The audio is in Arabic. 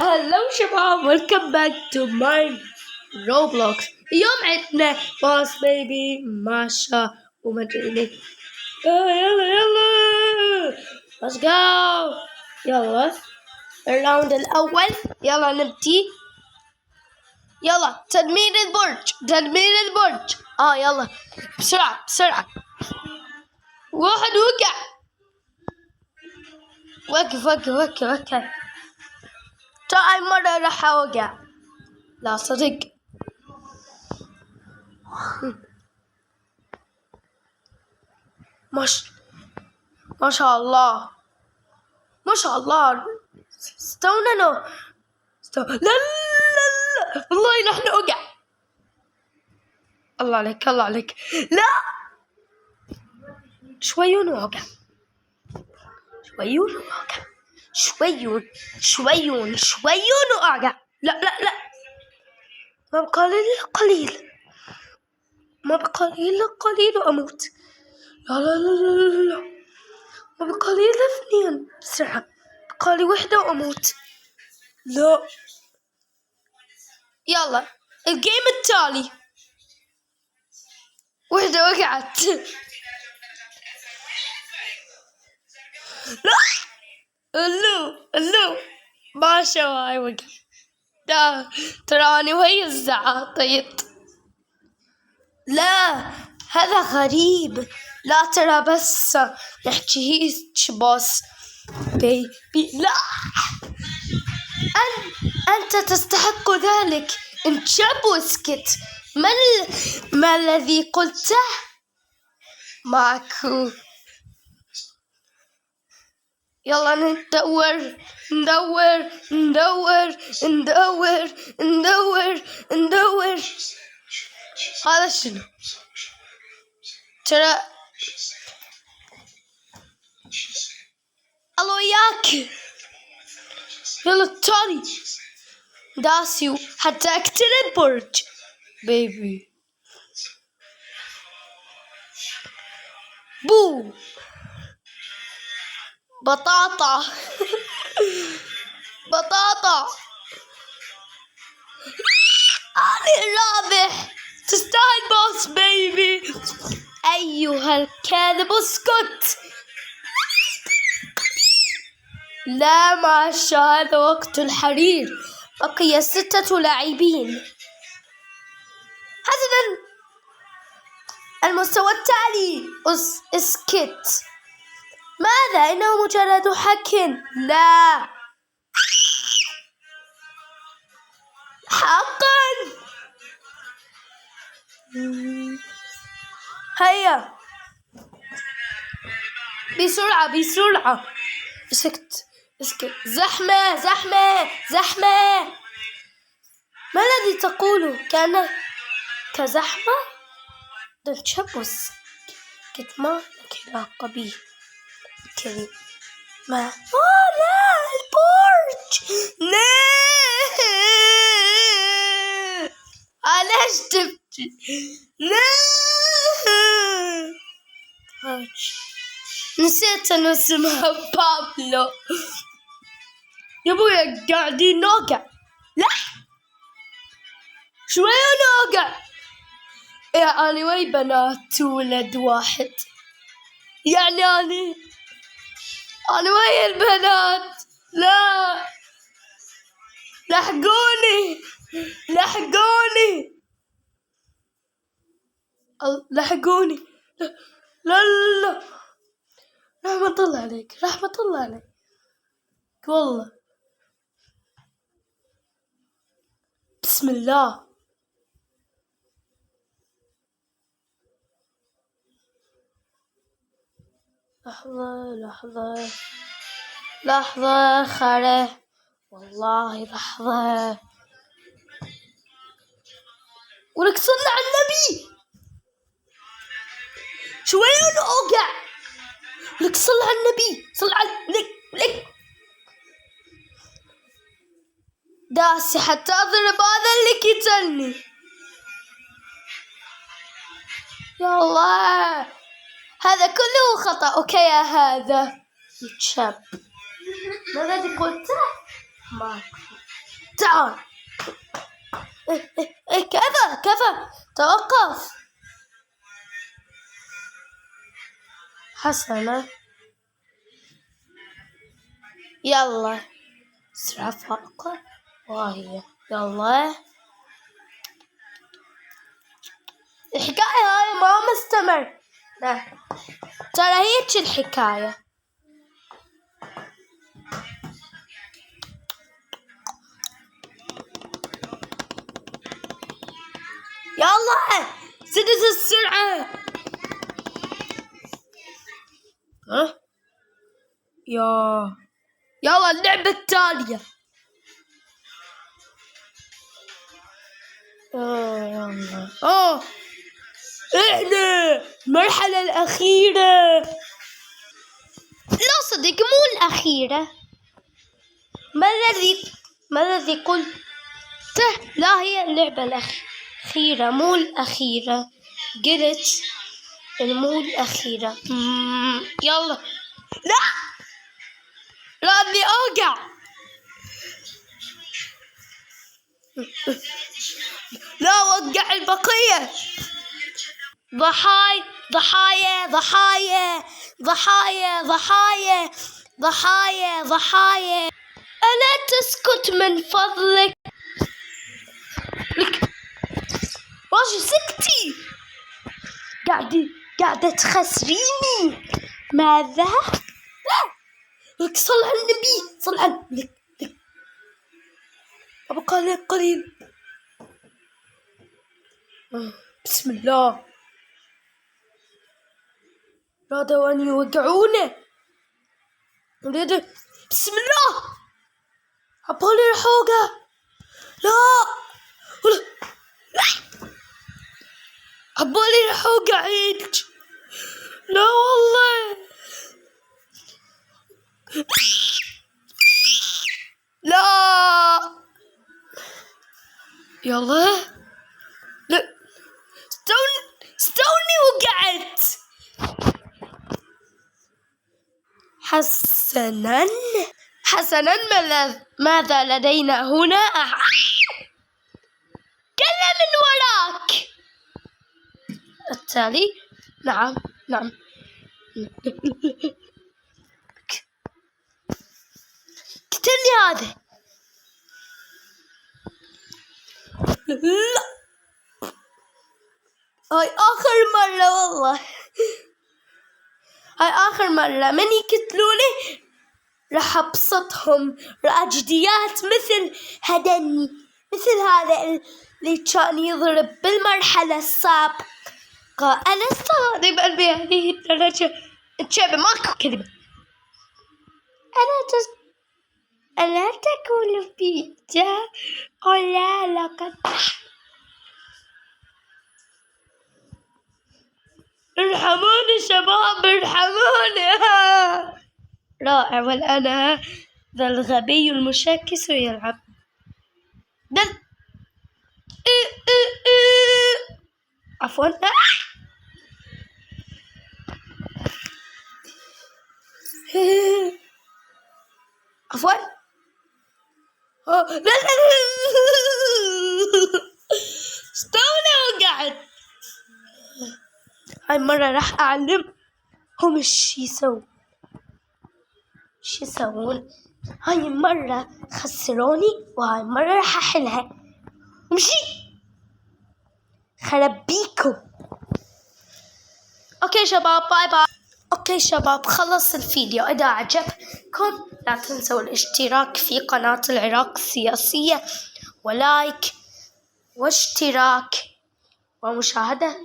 هلو شباب، ويلكم باك تو ماي روبلوكس. اليوم عندنا باص بيبي ماشا ومدري يلا يلا let's go. يلا الراوند الأول، يلا نبتدي. يلا تدمير البرج. يلا بسرعة. واحد وقف. ترى مرة راح أوقع. لا صدق. ما شاء الله. استونا لا والله راح نوقع. الله عليك. لا شويون ووقع. لا ما بقى لي قليل وأموت. لا ما بقى لي إلا 2 بسرعة. بقى لي 1 وأموت. لا يلا الجيم التالي. 1 وقعت. لا اللو ما شاء وقع. لا تراني وهي الزعاطيط. لا هذا غريب. لا ترى بس نحكي باص بيبي. لا أنت تستحق ذلك. انشب واسكت. ما الذي قلته؟ ماكو. يلا ندور. هذا شنو؟ ترى الله وياك. يلا التالي داسيو حتى اقتل البرج بيبي. بو بطاطا. أنا الرابح. تستاهل باص بيبي. أيها الكاذب اسكت. لا معلش، هذا وقت الحرير. بقي 6 لاعبين. حسنا المستوى التالي. اسكت. ماذا؟ إنه مجرد حك. لا حقا. هيا بسرعة. اسكت. زحمة. ما الذي تقوله؟ كان كزحمة. تشبس كتمانك علاقة كريم. ما لا البرج. لا علاش تبكي؟ لا نسيت أن اسمها بابلو. يا ابويا قاعدين نوقع. لا شوية نوقع. يعني وي بنات ولد واحد. يعني أنا ويا البنات. لا لحقوني. لا رحمة الله عليك والله. بسم الله. لحظة خيره والله. لحظة ولك صلى على النبي. شوية ونوقع. لك صلى على النبي. لك داسي حتى أضرب هذا اللي قتلني. يا الله هذا كله خطأ. أوكي يا هذا يتشاب. ما الذي قلته؟ ماكو. تعال. كفى توقف. حسنا يلا اسرع فوق وهي يلا. الحكاية هاي ما مستمر. لا ترى هيك الحكاية. يلا زدت السرعة. ها يلا اللعبة التالية. يلا احنا المرحلة الأخيرة. لا صدق مو الأخيرة. ما الذي قلته؟ لا هي اللعبة الأخيرة مو الأخيرة. قلت مو الأخيرة. يلا لا أني أوقع. لا وقع البقية. ضحايا ضحايا ضحايا ضحايا ضحايا ضحايا ضحايا. ألا تسكت من فضلك؟ واجي سكتي. قاعدة تخسريني. ماذا؟ لك صل على النبي صل على لك أبقى لك قليل. بسم الله. رادوا أن يوقعونه. بسم الله. عبالي الحوقة. لا عبالي الحوقة عيد. لا والله لا. يلا لا استوني وقعت. حسنا ماذا لدينا هنا؟ كلا من وراك. التالي نعم قتلني هذا. لا هاي آخر مرة والله. هاي آخر مرة من يقتلوني راح أبسطهم رأجديات مثل هدني مثل هذا اللي كان يضرب بالمرحلة السابقة. أنا صادق بهذه الدرجة. تشابه ماكو كذبة. ألا تقول بيتا ولا لقد. ارحموني شباب ارحموني. رائع. والآن ذا الغبي المشاكس يلعب. عفوا عفوا. لا استولى وقعد. هاي مرة راح أعلمهم ايش يسوون. هاي مرة خسروني وهاي مرة راح أحلها. مشي خربيكم. اوكي شباب باي باي. اوكي شباب خلص الفيديو. اذا عجبكم لا تنسوا الاشتراك في قناة العراق السياسية ولايك واشتراك ومشاهدة.